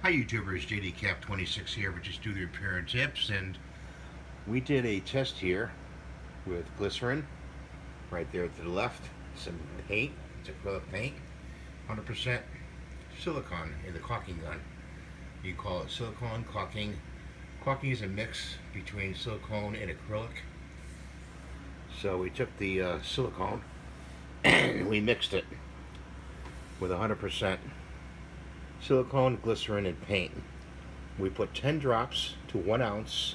Hi YouTubers, JDCap26 here with Just Do the Repair and Tips, and we did a test here with glycerin right there to the left, some paint, it's acrylic paint, 100% silicone in the caulking gun. You call it silicone caulking. Caulking is a mix between silicone and acrylic. So we took the silicone and we mixed it with 100% silicone, glycerin, and paint. We put 10 drops to 1 ounce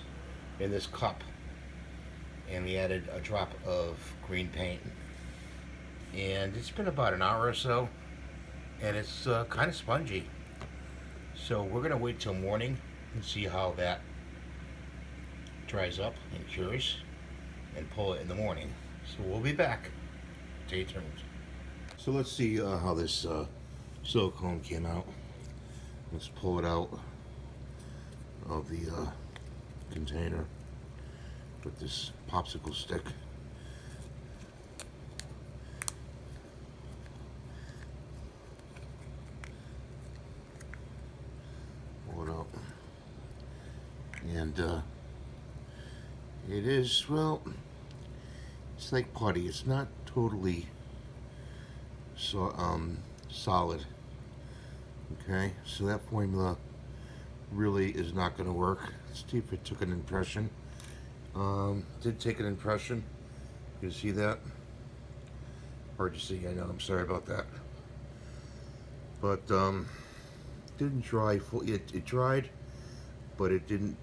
in this cup, and we added a drop of green paint. And it's been about an hour or so, and it's kind of spongy. So we're going to wait till morning and see how that dries up and cures, and pull it in the morning. So we'll be back. Stay tuned. So let's see how this silicone came out. Let's pull it out of the container with this popsicle stick. Pull it out. And it is, well, it's like putty. It's not totally solid. Okay, so that formula really is not going to work. Let's see if it took an impression. Did take an impression. You see that? Hard to see, I know, I'm sorry about that. But didn't dry fully. It dried, but it didn't,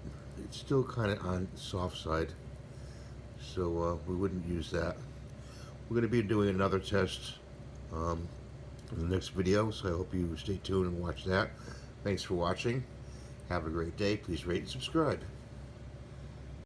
it's still kind of on the soft side. So we wouldn't use that. We're going to be doing another test in the next video, so I hope you stay tuned and watch that. Thanks for watching. Have a great day. Please rate and subscribe.